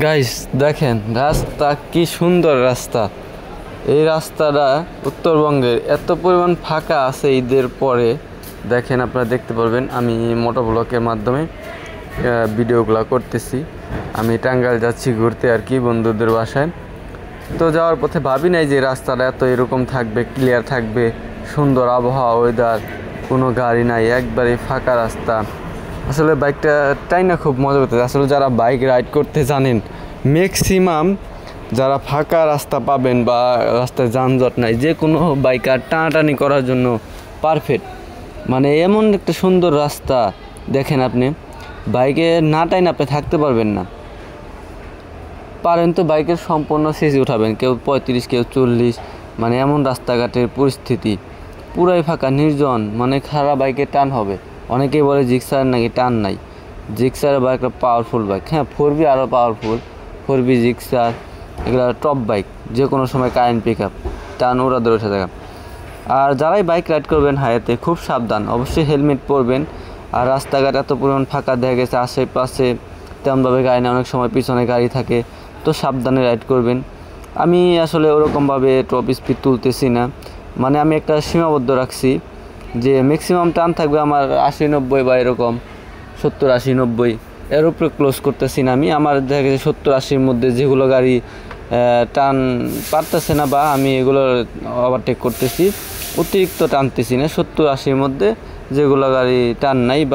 Guys দেখেন রাস্তা কি সুন্দর রাস্তা। এই রাস্তাটা উত্তরবঙ্গের এত পরিমাণ ফাঁকা আছে ঈদের পরে। দেখেন আপনারা দেখতে পারবেন আমি মোটোব্লগের মাধ্যমে ভিডিওগুলো করতেছি। আমি টাঙ্গাইল যাচ্ছি ঘুরতে আর কি বন্ধুদের বাসায়। তো যাওয়ার পথে ভাবি নাই যে রাস্তাটা এত এরকম থাকবে, ক্লিয়ার থাকবে, সুন্দর আবহাওয়া, ওয়েদার, কোনো গাড়ি নাই, একবারে ফাঁকা রাস্তা। আসলে বাইকটা টাইনা খুব মজা করতে। আসলে যারা বাইক রাইড করতে জানেন ম্যাক্সিমাম যারা ফাঁকা রাস্তা পাবেন বা রাস্তায় যানজট নাই, যে কোনো বাইকার টানাটানি করার জন্য পারফেক্ট। মানে এমন একটা সুন্দর রাস্তা দেখেন, আপনি বাইকে না টাইন আপনি থাকতে পারবেন না। পারেন তো বাইকের সম্পূর্ণ সিসি উঠাবেন, কেউ 35 কেউ 40, মানে এমন রাস্তাঘাটের পরিস্থিতি পুরাই ফাঁকা নির্জন, মানে খারাপ বাইকে টান হবে। অনেকেই বলে জিক্সার নাকি টান নাই। জিক্সার বাইকটা পাওয়ারফুল বাইক, হ্যাঁ 4B আরও পাওয়ারফুল। 4B জিক্সার এগুলো টপ বাইক, যে কোনো সময় কারেন্ট পিক আপ, টান ওরা ধরে উঠে থাকা। আর যারাই বাইক রাইড করবেন হাইওয়েতে খুব সাবধান, অবশ্যই হেলমেট পরবেন। আর রাস্তাঘাট এত পরিমাণ ফাঁকা দেখা গেছে, আশেপাশে তেমনভাবে গাড়ি না, অনেক সময় পিছনে গাড়ি থাকে, তো সাবধানে রাইড করবেন। আমি আসলে ওরকমভাবে টপ স্পিড তুলতেছি না, মানে আমি একটা সীমাবদ্ধ রাখছি যে ম্যাক্সিমাম টান থাকবে আমার 80-90 বা এরকম 70-80-90, এর উপরে ক্লোজ করতেছি না আমি। আমার দেখা গেছে 70-80-র মধ্যে যেগুলো গাড়ি টান পারতেছে না বা আমি এগুলো ওভারটেক করতেছি, অতিরিক্ত টানতেছি না। 70-80-র মধ্যে যেগুলো গাড়ি টান নাই বা